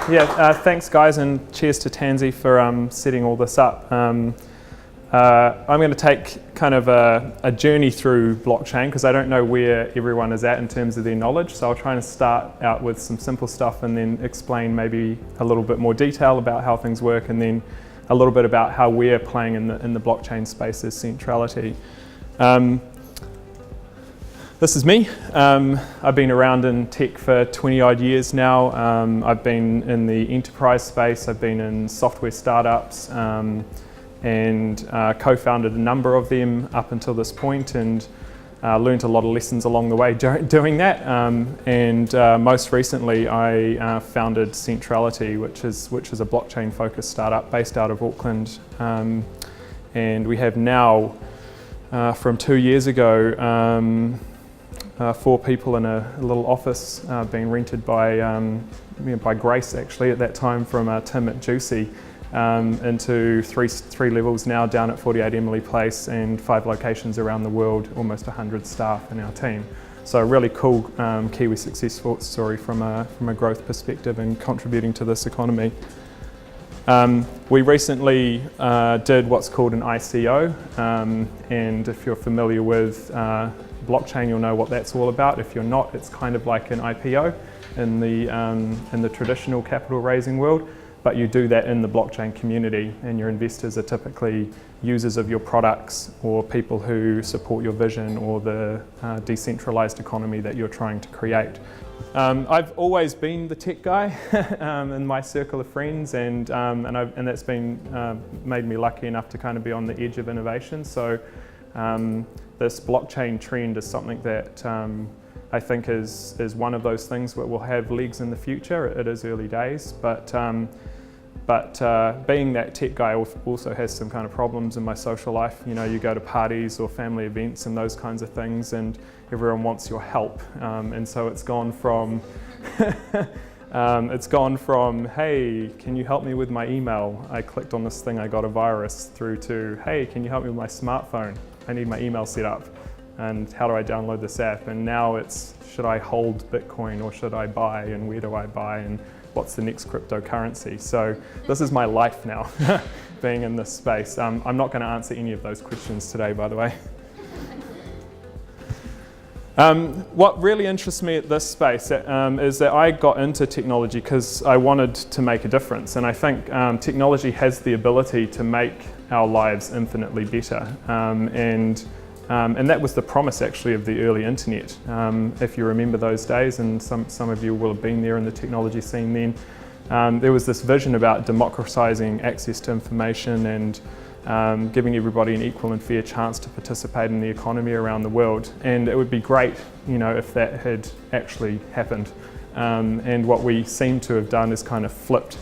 Thanks guys, and cheers to Tansy for setting all this up. I'm going to take kind of a journey through blockchain because I don't know where everyone is at in terms of their knowledge, so I'll try and start out with some simple stuff and then explain maybe a little bit more detail about how things work, and then a little bit about how we're playing in the blockchain space as Centrality. This is me. I've been around in tech for 20 odd years now. I've been in the enterprise space, I've been in software startups, and co-founded a number of them up until this point, and learned a lot of lessons along the way doing that. Most recently I founded Centrality, which is a blockchain focused startup based out of Auckland. And we have now, from 2 years ago, 4 people in a little office being rented by Grace, actually, at that time, from Tim at Juicy, into three levels now down at 48 Emily Place, and 5 locations around the world, almost 100 staff in our team. So a really cool Kiwi success story from a growth perspective and contributing to this economy. We recently did what's called an ICO, and if you're familiar with blockchain, you'll know what that's all about. If you're not, it's kind of like an IPO in the traditional capital raising world, but you do that in the blockchain community, and your investors are typically users of your products or people who support your vision or the decentralized economy that you're trying to create. I've always been the tech guy in my circle of friends, and that's been made me lucky enough to kind of be on the edge of innovation. So this blockchain trend is something that I think is one of those things that will have legs in the future. It is early days, but being that tech guy also has some kind of problems in my social life. You know, you go to parties or family events and those kinds of things, and everyone wants your help, and so it's gone from hey, can you help me with my email? I clicked on this thing, I got a virus, through to, hey, can you help me with my smartphone? I need my email set up, and how do I download this app? And now it's, should I hold Bitcoin or should I buy, and where do I buy, and what's the next cryptocurrency? So this is my life now, being in this space. I'm not going to answer any of those questions today, by the way. What really interests me at this space is that I got into technology because I wanted to make a difference, and I think technology has the ability to make our lives infinitely better, and that was the promise actually of the early internet. If you remember those days, and some of you will have been there in the technology scene then, there was this vision about democratizing access to information and giving everybody an equal and fair chance to participate in the economy around the world. And it would be great, you know, if that had actually happened. And what we seem to have done is kind of flipped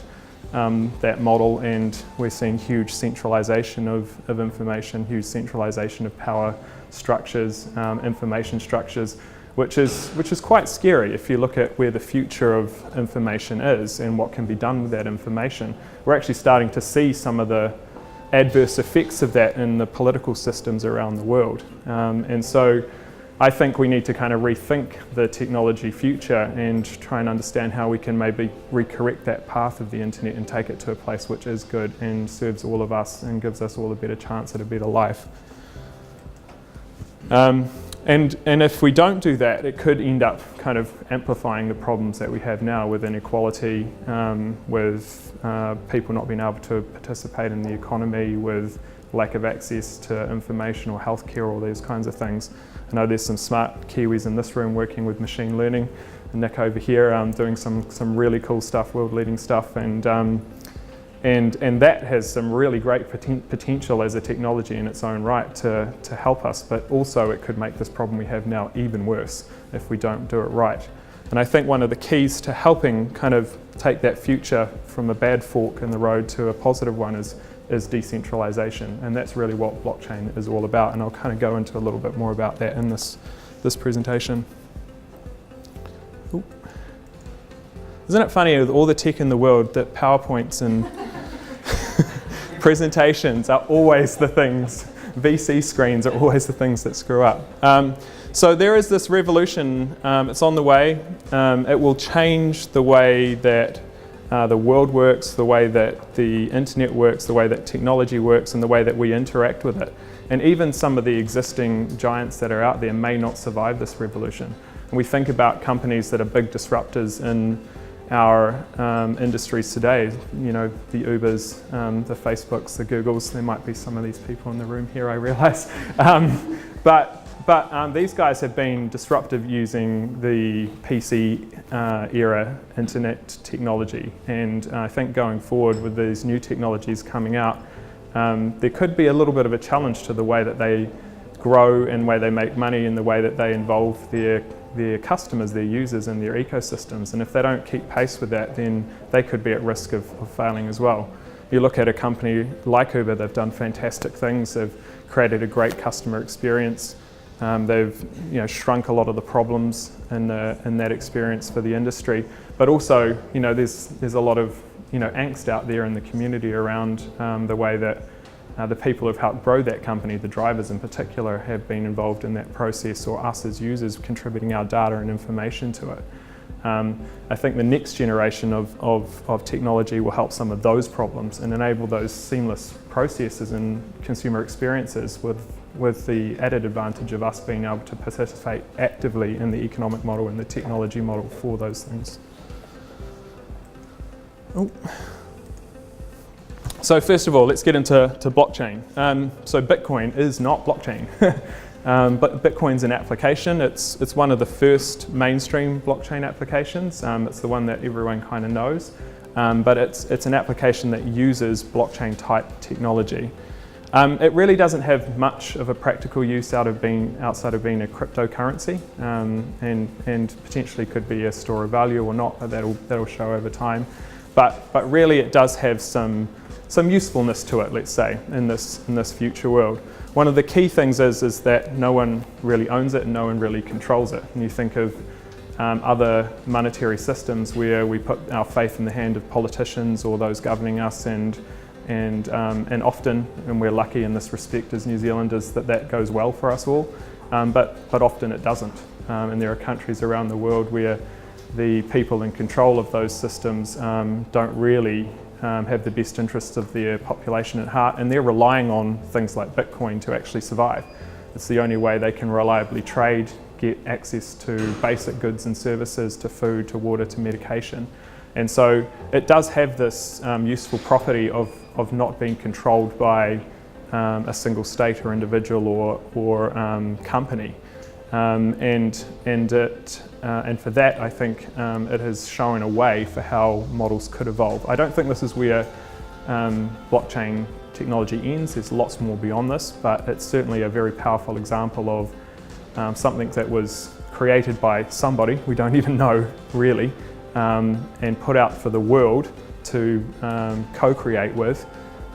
that model, and we're seeing huge centralization of information, huge centralization of power structures, information structures, which is quite scary if you look at where the future of information is and what can be done with that information. We're actually starting to see some of the adverse effects of that in the political systems around the world. And so I think we need to kind of rethink the technology future and try and understand how we can maybe recorrect that path of the internet and take it to a place which is good and serves all of us and gives us all a better chance at a better life. And if we don't do that, it could end up kind of amplifying the problems that we have now with inequality, with people not being able to participate in the economy, with lack of access to information or healthcare, all these kinds of things. I know there's some smart Kiwis in this room working with machine learning, and Nick over here doing some really cool stuff, world-leading stuff, and that has some really great potential as a technology in its own right to help us, but also it could make this problem we have now even worse if we don't do it right. And I think one of the keys to helping kind of take that future from a bad fork in the road to a positive one is decentralization, and that's really what blockchain is all about, and I'll kind of go into a little bit more about that in this presentation. Ooh. Isn't it funny with all the tech in the world that PowerPoints and presentations are always the things, VC screens are always the things that screw up. So there is this revolution, it's on the way. It will change the way that the world works, the way that the internet works, the way that technology works, and the way that we interact with it. And even some of the existing giants that are out there may not survive this revolution. And we think about companies that are big disruptors in our industries today, you know, the Ubers, the Facebooks, the Googles. There might be some of these people in the room here, I realise. But these guys have been disruptive using the PC era internet technology, and I think going forward with these new technologies coming out, there could be a little bit of a challenge to the way that they grow and the way they make money and the way that they involve their customers, their users and their ecosystems. And if they don't keep pace with that, then they could be at risk of failing as well. You look at a company like Uber, they've done fantastic things. They've created a great customer experience. They've shrunk a lot of the problems in that experience for the industry. But also, there's a lot of angst out there in the community around the way that the people who've helped grow that company, the drivers in particular, have been involved in that process, or us as users contributing our data and information to it. I think the next generation of technology will help some of those problems and enable those seamless processes and consumer experiences with the added advantage of us being able to participate actively in the economic model and the technology model for those things. Oh. So first of all, let's get into blockchain. So Bitcoin is not blockchain, but Bitcoin's an application. It's one of the first mainstream blockchain applications. It's the one that everyone kind of knows, but it's an application that uses blockchain type technology. It really doesn't have much of a practical use outside of being a cryptocurrency, and potentially could be a store of value or not, but that'll show over time. But really it does have some usefulness to it, let's say, in this future world. One of the key things is that no one really owns it and no one really controls it. And you think of other monetary systems where we put our faith in the hand of politicians or those governing us, and often, and we're lucky in this respect as New Zealanders, that goes well for us all, but often it doesn't. And there are countries around the world where the people in control of those systems don't really have the best interests of their population at heart, and they're relying on things like Bitcoin to actually survive. It's the only way they can reliably trade, get access to basic goods and services, to food, to water, to medication. And so it does have this useful property of not being controlled by a single state or individual or company. And for that, I think it has shown a way for how models could evolve. I don't think this is where blockchain technology ends. There's lots more beyond this, but it's certainly a very powerful example of something that was created by somebody we don't even know really, and put out for the world to co-create with,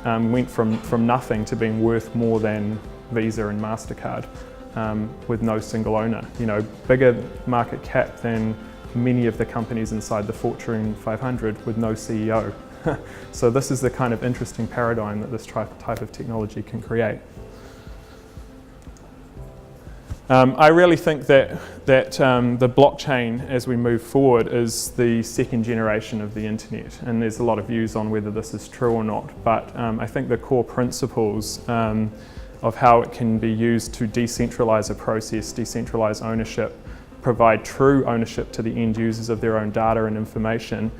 went from nothing to being worth more than Visa and MasterCard. With no single owner, bigger market cap than many of the companies inside the Fortune 500 with no CEO. So this is the kind of interesting paradigm that this type of technology can create. I really think that the blockchain, as we move forward, is the second generation of the internet, and there's a lot of views on whether this is true or not, but I think the core principles of how it can be used to decentralize a process, decentralize ownership, provide true ownership to the end users of their own data and information,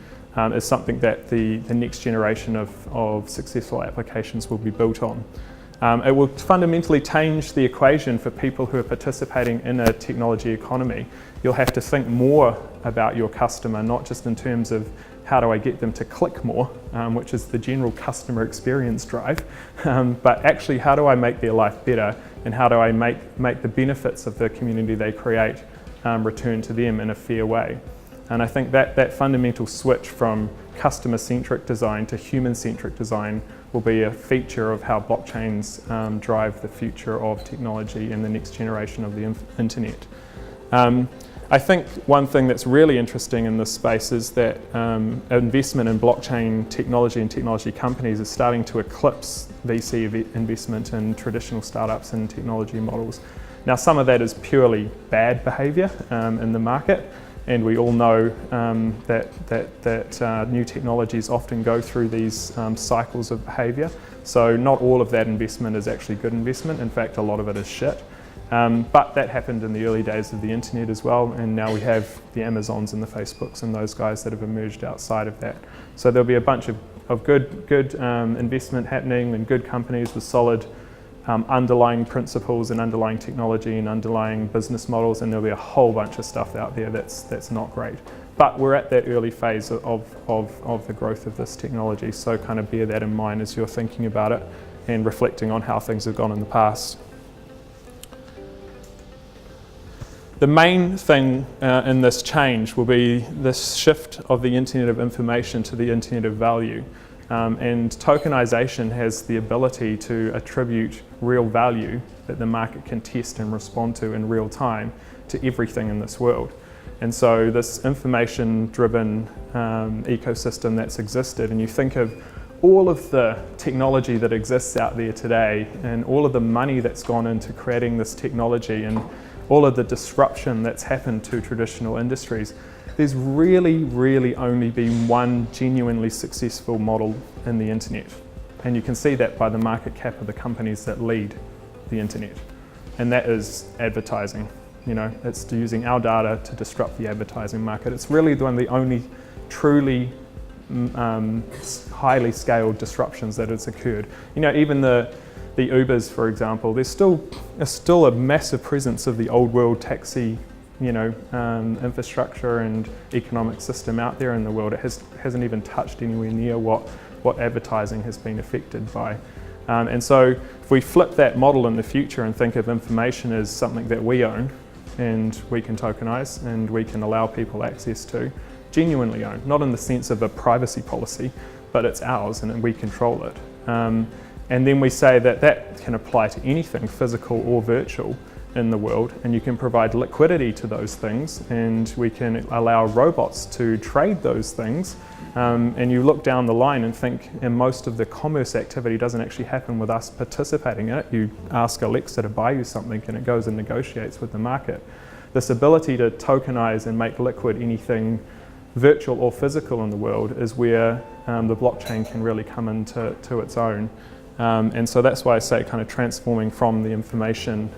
is something that the next generation of successful applications will be built on. It will fundamentally change the equation for people who are participating in a technology economy. You'll have to think more about your customer, not just in terms of how do I get them to click more, which is the general customer experience drive, but actually how do I make their life better, and how do I make the benefits of the community they create return to them in a fair way. And I think that fundamental switch from customer-centric design to human-centric design will be a feature of how blockchains drive the future of technology and the next generation of the internet. I think one thing that's really interesting in this space is that investment in blockchain technology and technology companies is starting to eclipse VC investment in traditional startups and technology models. Now, some of that is purely bad behaviour in the market, And we all know that new technologies often go through these cycles of behaviour. So not all of that investment is actually good investment. In fact, a lot of it is shit. But that happened in the early days of the internet as well, and now we have the Amazons and the Facebooks and those guys that have emerged outside of that. So there'll be a bunch of good investment happening and good companies with solid underlying principles and underlying technology and underlying business models, and there'll be a whole bunch of stuff out there that's not great. But we're at that early phase of the growth of this technology, so kind of bear that in mind as you're thinking about it and reflecting on how things have gone in the past. The main thing in this change will be this shift of the Internet of Information to the Internet of Value. And tokenization has the ability to attribute real value that the market can test and respond to in real time to everything in this world. And so this information-driven ecosystem that's existed, and you think of all of the technology that exists out there today and all of the money that's gone into creating this technology and all of the disruption that's happened to traditional industries, there's really only been one genuinely successful model in the internet. And you can see that by the market cap of the companies that lead the internet. And that is advertising. You know, it's using our data to disrupt the advertising market. It's really one of the only truly highly scaled disruptions that has occurred. You know, even the Ubers, for example, there's still a massive presence of the old world taxi, you know, infrastructure and economic system out there in the world. It hasn't even touched anywhere near what advertising has been affected by. And so if we flip that model in the future and think of information as something that we own and we can tokenize and we can allow people access to, genuinely own, not in the sense of a privacy policy, but it's ours and we control it. And then we say that that can apply to anything physical or virtual in the world, and you can provide liquidity to those things, and we can allow robots to trade those things. And you look down the line and think, and most of the commerce activity doesn't actually happen with us participating in it. You ask Alexa to buy you something and it goes and negotiates with the market. This ability to tokenize and make liquid anything virtual or physical in the world is where the blockchain can really come into its own. And so that's why I say kind of transforming from the information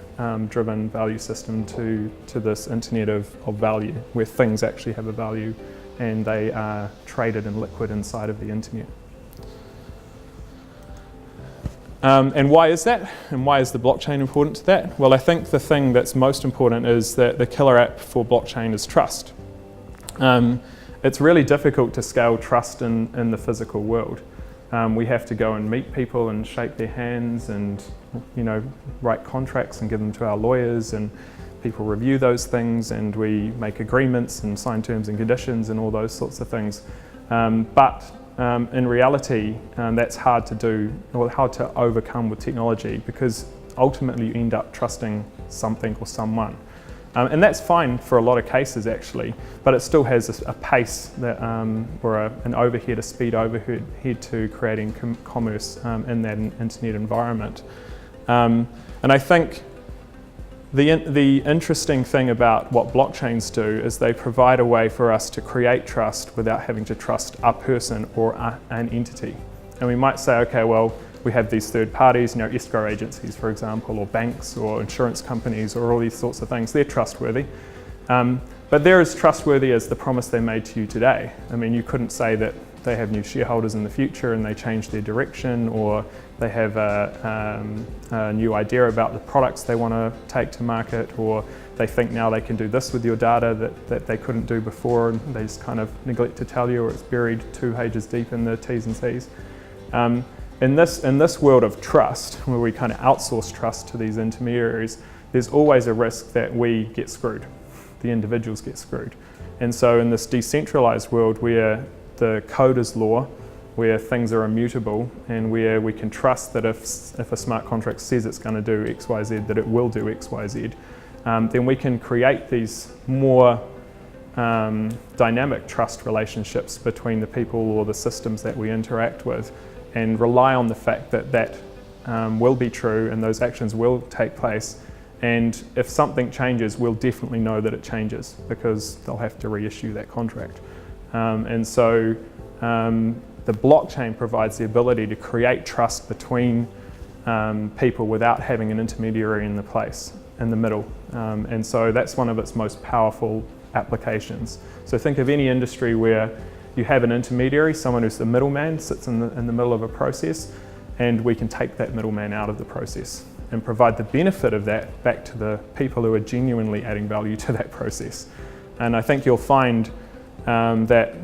driven value system to this internet of value, where things actually have a value and they are traded and liquid inside of the internet. And why is that? And why is the blockchain important to that? Well, I think the thing that's most important is that the killer app for blockchain is trust. It's really difficult to scale trust in the physical world. We have to go and meet people and shake their hands and, you know, write contracts and give them to our lawyers, and people review those things, and we make agreements and sign terms and conditions and all those sorts of things. But in reality, that's hard to do, or hard to overcome with technology, because ultimately you end up trusting something or someone. And that's fine for a lot of cases actually, but it still has a pace that, or an overhead, a speed overhead to creating commerce in that internet environment. And I think the interesting thing about what blockchains do is they provide a way for us to create trust without having to trust a person or an entity. And we might say, okay, well, we have these third parties, you know, escrow agencies, for example, or banks or insurance companies or all these sorts of things. They're trustworthy. But they're as trustworthy as the promise they made to you today. I mean, you couldn't say that they have new shareholders in the future and they change their direction, or they have a new idea about the products they want to take to market, or they think now they can do this with your data that they couldn't do before, and they just kind of neglect to tell you, or it's buried 2 pages deep in the T's and C's. In this world of trust, where we kind of outsource trust to these intermediaries, there's always a risk that we get screwed, the individuals get screwed. And so in this decentralized world where the code is law, where things are immutable, and where we can trust that if a smart contract says it's going to do X, Y, Z, that it will do X, Y, Z, then we can create these more dynamic trust relationships between the people or the systems that we interact with, and rely on the fact that that will be true and those actions will take place, And if something changes, we'll definitely know that it changes because they'll have to reissue that contract. And so the blockchain provides the ability to create trust between people without having an intermediary in the middle. And so that's one of its most powerful applications. So think of any industry where you have an intermediary, someone who's the middleman, sits in the middle of a process, and we can take that middleman out of the process and provide the benefit of that back to the people who are genuinely adding value to that process. And I think you'll find that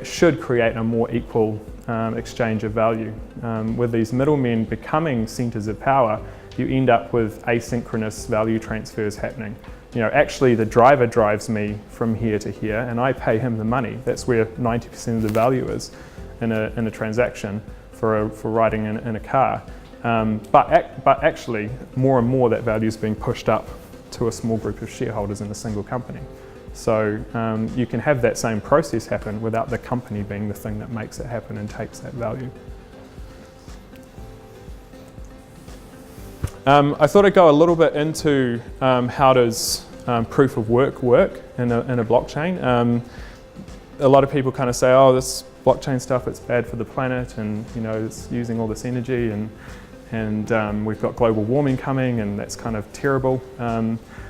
should create a more equal exchange of value. With these middlemen becoming centers of power, you end up with asynchronous value transfers happening. Actually the driver drives me from here to here and I pay him the money. That's where 90% of the value is in a transaction for riding in a car. But actually more and more that value is being pushed up to a small group of shareholders in a single company. So you can have that same process happen without the company being the thing that makes it happen and takes that value. I thought I'd go a little bit into how does proof of work in a blockchain. A lot of people kind of say, oh, this blockchain stuff, it's bad for the planet, and it's using all this energy, and we've got global warming coming, and that's kind of terrible.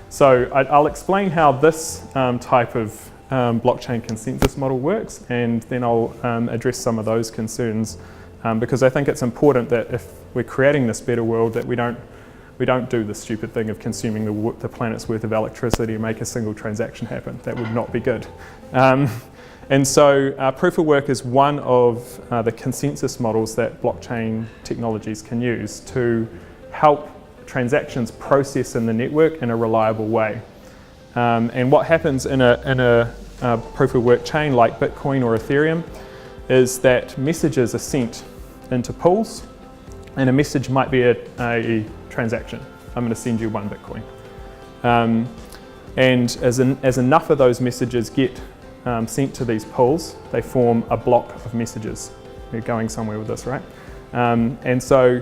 So I'll explain how this type of blockchain consensus model works, and then I'll address some of those concerns, because I think it's important that if we're creating this better world, that we don't do the stupid thing of consuming the planet's worth of electricity to make a single transaction happen. That would not be good. And so proof of work is one of the consensus models that blockchain technologies can use to help transactions process in the network in a reliable way. And what happens in a proof of work chain like Bitcoin or Ethereum is that messages are sent into pools, and a message might be a transaction. I'm going to send you 1 Bitcoin. And as enough of those messages get sent to these pools, they form a block of messages. We're going somewhere with this, right? And so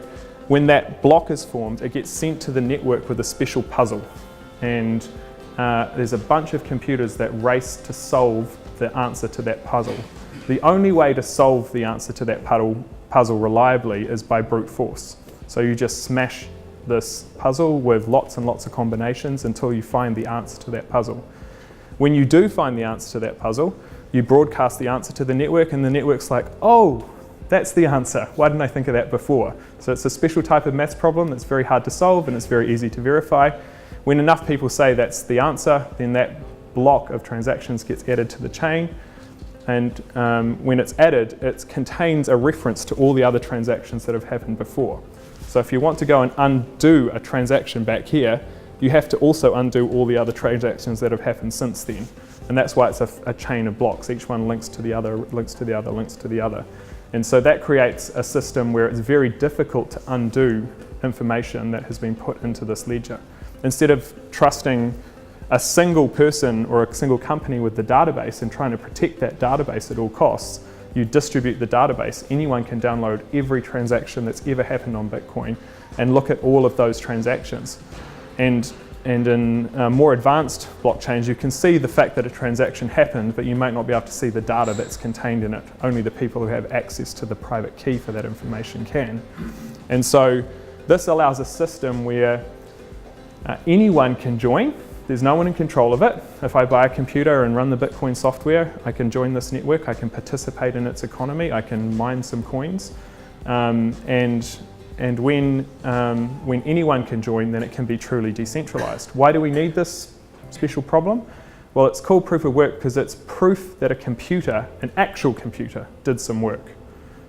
when that block is formed, it gets sent to the network with a special puzzle. And there's a bunch of computers that race to solve the answer to that puzzle. The only way to solve the answer to that puzzle reliably is by brute force. So you just smash this puzzle with lots and lots of combinations until you find the answer to that puzzle. When you do find the answer to that puzzle, you broadcast the answer to the network, and the network's like, oh, that's the answer. Why didn't I think of that before? So it's a special type of maths problem that's very hard to solve and it's very easy to verify. When enough people say that's the answer, then that block of transactions gets added to the chain. And when it's added, it contains a reference to all the other transactions that have happened before. So if you want to go and undo a transaction back here, you have to also undo all the other transactions that have happened since then. And that's why it's a chain of blocks. Each one links to the other, links to the other, links to the other. And so that creates a system where it's very difficult to undo information that has been put into this ledger. Instead of trusting a single person or a single company with the database and trying to protect that database at all costs, you distribute the database. Anyone can download every transaction that's ever happened on Bitcoin and look at all of those transactions. And in more advanced blockchains, you can see the fact that a transaction happened, but you might not be able to see the data that's contained in it. Only the people who have access to the private key for that information can. And so this allows a system where anyone can join. There's no one in control of it. If I buy a computer and run the Bitcoin software, I can join this network, I can participate in its economy, I can mine some coins. And when anyone can join, then it can be truly decentralized. Why do we need this special problem? Well, it's called proof of work because it's proof that a computer, an actual computer, did some work.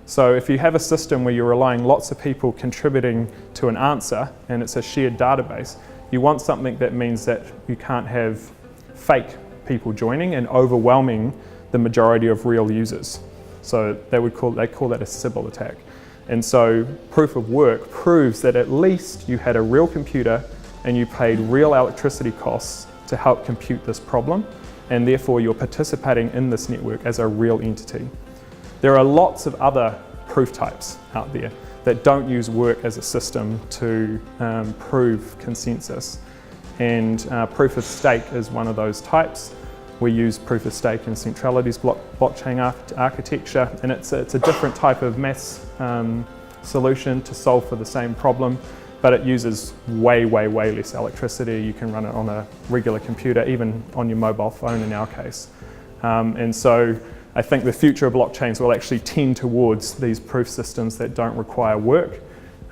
So if you have a system where you're relying lots of people contributing to an answer and it's a shared database, you want something that means that you can't have fake people joining and overwhelming the majority of real users. So they call that a Sybil attack. And so proof of work proves that at least you had a real computer and you paid real electricity costs to help compute this problem, and therefore you're participating in this network as a real entity. There are lots of other proof types out there. that don't use work as a system to prove consensus. And proof of stake is one of those types. We use proof of stake in Centrality's blockchain architecture, and it's a different type of maths solution to solve for the same problem, but it uses way less electricity. You can run it on a regular computer, even on your mobile phone in our case. And so I think the future of blockchains will actually tend towards these proof systems that don't require work.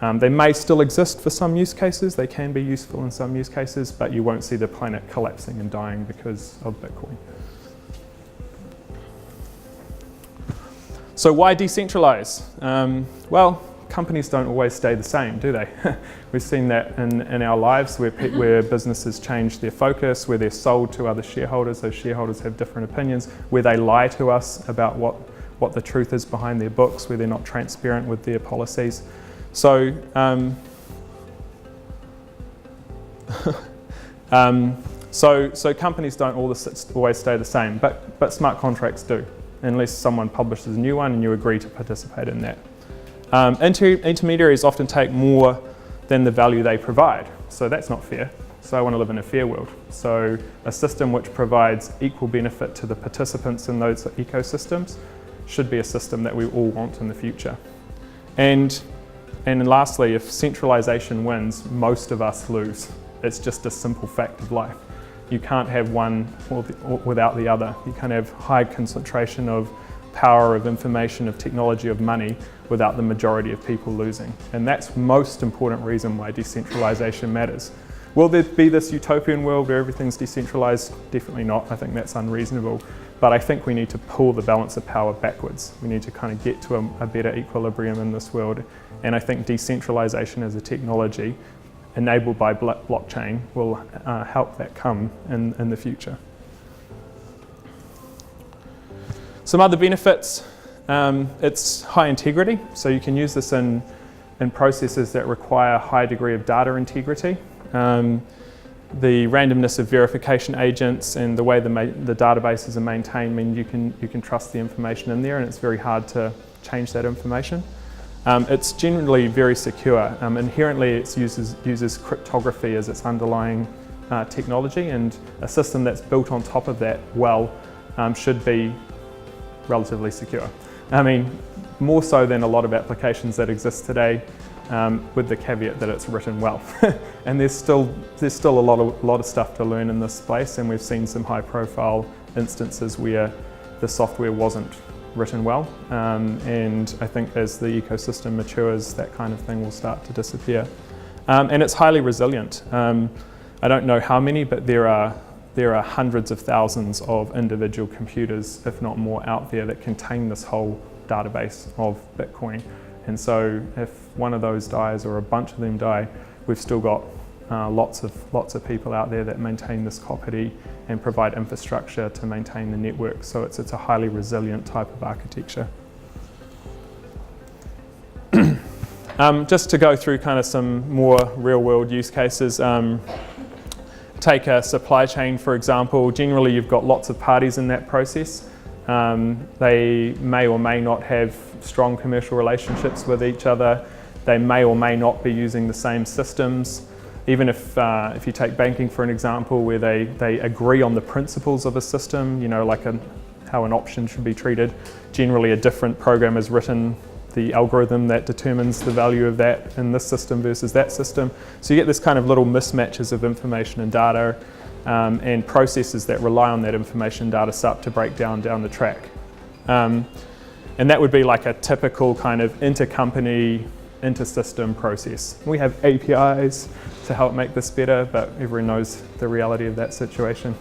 They may still exist for some use cases, they can be useful in some use cases, but you won't see the planet collapsing and dying because of Bitcoin. So why decentralize? Well, companies don't always stay the same, do they? We've seen that in our lives where businesses change their focus, where they're sold to other shareholders. Those shareholders have different opinions, where they lie to us about what the truth is behind their books, where they're not transparent with their policies. So, so companies don't always stay the same, but smart contracts do, unless someone publishes a new one and you agree to participate in that. Intermediaries often take more than the value they provide, so that's not fair. So I want to live in a fair world. So a system which provides equal benefit to the participants in those ecosystems should be a system that we all want in the future. And lastly, if centralization wins, most of us lose. It's just a simple fact of life. You can't have one without the other. You can't have high concentration of power, of information, of technology, of money without the majority of people losing. And that's the most important reason why decentralization matters. Will there be this utopian world where everything's decentralized? Definitely not. I think that's unreasonable. But I think we need to pull the balance of power backwards. We need to kind of get to a better equilibrium in this world. And I think decentralization as a technology enabled by blockchain will help that come in the future. Some other benefits, it's high integrity. So you can use this in processes that require a high degree of data integrity. The randomness of verification agents and the way the databases are maintained mean you can trust the information in there, and it's very hard to change that information. It's generally very secure. Inherently, it uses cryptography as its underlying technology, and a system that's built on top of that should be relatively secure. I mean, more so than a lot of applications that exist today, with the caveat that it's written well. And there's still a lot of stuff to learn in this space, and we've seen some high-profile instances where the software wasn't written well. And I think as the ecosystem matures, that kind of thing will start to disappear. And it's highly resilient. I don't know how many, but there are hundreds of thousands of individual computers, if not more, out there that contain this whole database of Bitcoin. And so if one of those dies or a bunch of them die, we've still got lots of people out there that maintain this copy and provide infrastructure to maintain the network. So it's a highly resilient type of architecture. Just to go through kind of some more real world use cases. Take a supply chain, for example. Generally, you've got lots of parties in that process. They may or may not have strong commercial relationships with each other. They may or may not be using the same systems. Even if you take banking for an example, where they agree on the principles of a system, like how an option should be treated. Generally, a different program is written, the algorithm that determines the value of that in this system versus that system. So you get this kind of little mismatches of information and data, and processes that rely on that information data set to break down the track. And that would be like a typical kind of intercompany, inter-system process. We have APIs to help make this better, but everyone knows the reality of that situation.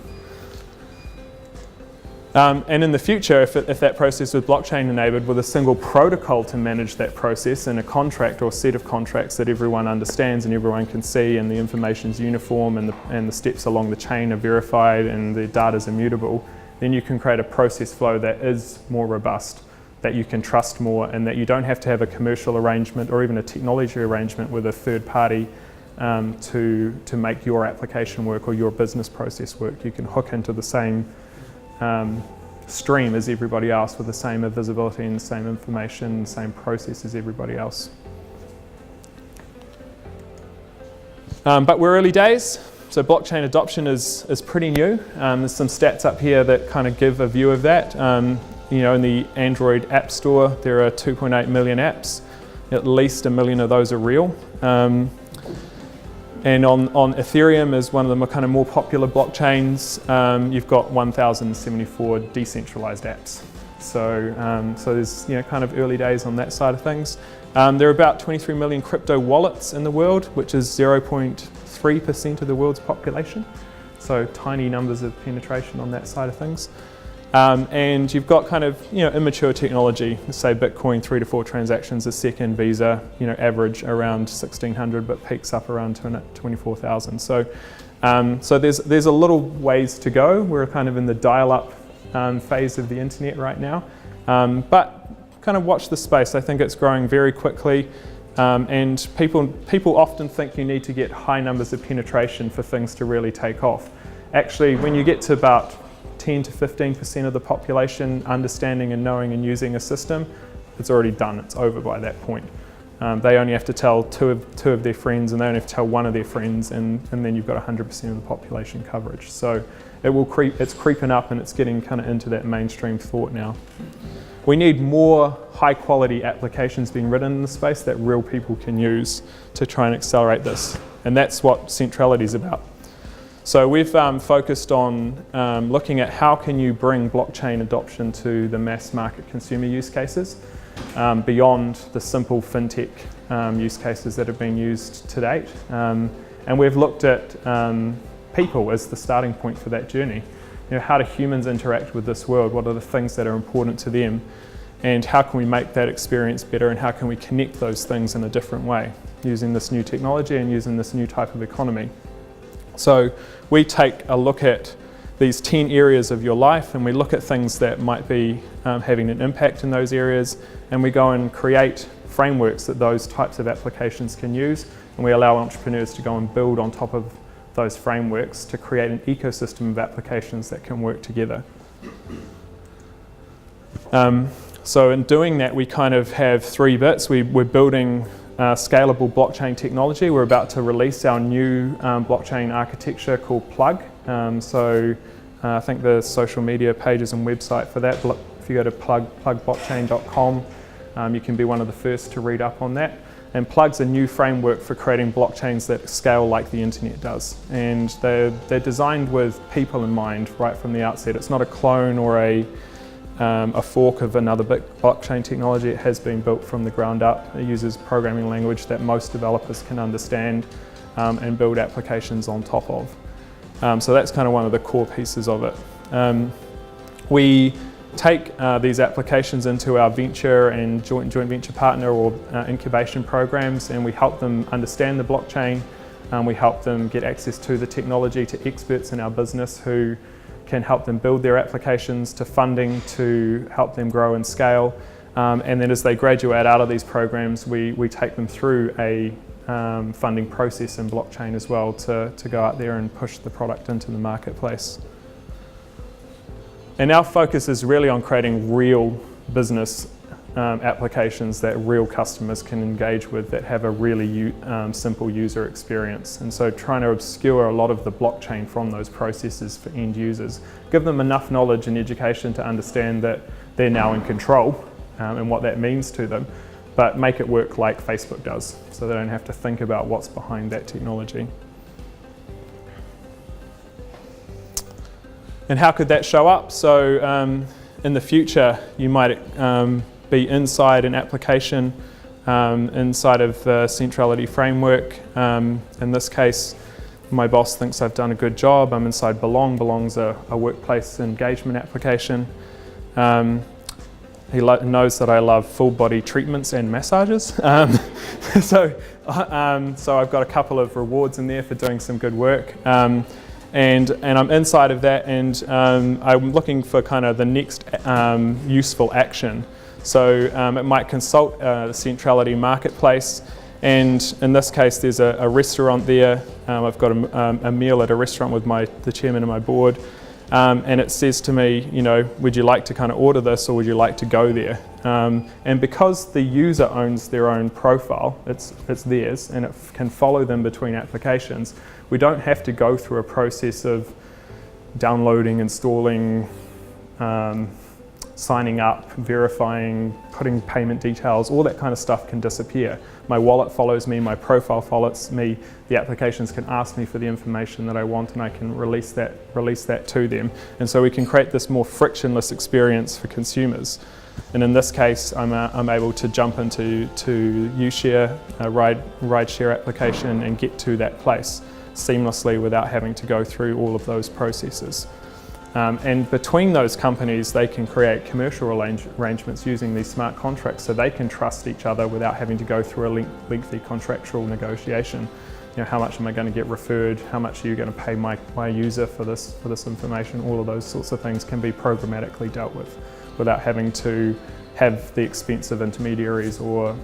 And in the future, if that process was blockchain enabled with a single protocol to manage that process and a contract or set of contracts that everyone understands and everyone can see, and the information's uniform and the steps along the chain are verified and the data's immutable, then you can create a process flow that is more robust, that you can trust more, and that you don't have to have a commercial arrangement or even a technology arrangement with a third party to make your application work or your business process work. You can hook into the same stream as everybody else with the same visibility and the same information, the same process as everybody else. But we're early days, so blockchain adoption is pretty new. There's some stats up here that kind of give a view of that. You know, in the Android App Store, there are 2.8 million apps. At least 1 million of those are real. And on Ethereum is one of the kind of more popular blockchains. You've got 1,074 decentralized apps. So there's kind of early days on that side of things. There are about 23 million crypto wallets in the world, which is 0.3% of the world's population. So tiny numbers of penetration on that side of things. And you've got kind of immature technology, say Bitcoin 3 to 4 transactions a second, Visa average around 1,600 but peaks up around 24,000. So there's a little ways to go. We're kind of in the dial-up phase of the internet right now, but kind of watch the space. I think it's growing very quickly, and people often think you need to get high numbers of penetration for things to really take off. Actually, when you get to about 10 to 15% of the population understanding and knowing and using a system, it's already done. It's over by that point. They only have to tell two of their friends, and they only have to tell one of their friends, and then you've got 100% of the population coverage. So it's creeping up, and it's getting kind of into that mainstream thought now. We need more high quality applications being written in the space that real people can use to try and accelerate this. And that's what Centrality is about. So we've focused on looking at how can you bring blockchain adoption to the mass market consumer use cases beyond the simple fintech use cases that have been used to date. And we've looked at people as the starting point for that journey. How do humans interact with this world? What are the things that are important to them? And how can we make that experience better, and how can we connect those things in a different way using this new technology and using this new type of economy? So we take a look at these 10 areas of your life, and we look at things that might be having an impact in those areas, and we go and create frameworks that those types of applications can use, and we allow entrepreneurs to go and build on top of those frameworks to create an ecosystem of applications that can work together. So in doing that, we kind of have 3 bits. We're building scalable blockchain technology. We're about to release our new blockchain architecture called Plug. I think the social media pages and website for that, if you go to plugblockchain.com, you can be one of the first to read up on that. And Plug's a new framework for creating blockchains that scale like the internet does. And they're designed with people in mind right from the outset. It's not a clone or a fork of another blockchain technology. It has been built from the ground up. It uses programming language that most developers can understand and build applications on top of. So that's kind of one of the core pieces of it. We take these applications into our venture and joint venture partner or incubation programs, and we help them understand the blockchain. We help them get access to the technology, to experts in our business who can help them build their applications, to funding to help them grow and scale. And then as they graduate out of these programs, we take them through a funding process in blockchain as well to go out there and push the product into the marketplace. And our focus is really on creating real business applications that real customers can engage with, that have a really simple user experience. And so trying to obscure a lot of the blockchain from those processes for end users, give them enough knowledge and education to understand that they're now in control and what that means to them, but make it work like Facebook does, so they don't have to think about what's behind that technology. And how could that show up? So in the future, you might be inside an application inside of the Centrality framework. In this case, my boss thinks I've done a good job. I'm inside Belong. Belong's a workplace engagement application. He knows that I love full body treatments and massages. So I've got a couple of rewards in there for doing some good work. And I'm inside of that, and I'm looking for kind of the next useful action. So it might consult the Centrality marketplace, and in this case there's a restaurant there. I've got a meal at a restaurant with the chairman of my board. and it says to me, would you like to kind of order this or would you like to go there? And because the user owns their own profile, it's theirs, and it can follow them between applications, we don't have to go through a process of downloading, installing, signing up, verifying, putting payment details. All that kind of stuff can disappear. My wallet follows me, my profile follows me, the applications can ask me for the information that I want, and I can release that to them. And so we can create this more frictionless experience for consumers. And in this case, I'm able to jump into UShare, a ride-share application, and get to that place seamlessly without having to go through all of those processes. And between those companies, they can create commercial arrangements using these smart contracts, so they can trust each other without having to go through a lengthy contractual negotiation. How much am I going to get referred? How much are you going to pay my user for this information? All of those sorts of things can be programmatically dealt with without having to have the expense of intermediaries or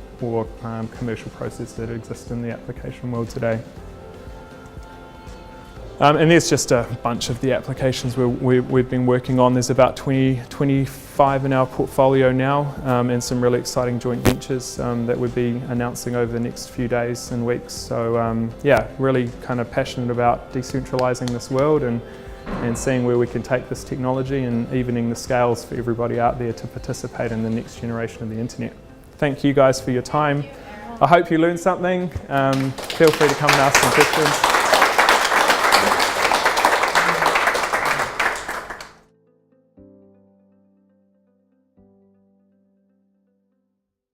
commercial process that exist in the application world today. And there's just a bunch of the applications we've been working on. There's about 25 in our portfolio now, and some really exciting joint ventures that we'll be announcing over the next few days and weeks. So yeah, really kind of passionate about decentralizing this world and seeing where we can take this technology and evening the scales for everybody out there to participate in the next generation of the internet. Thank you guys for your time. I hope you learned something. Feel free to come and ask some questions.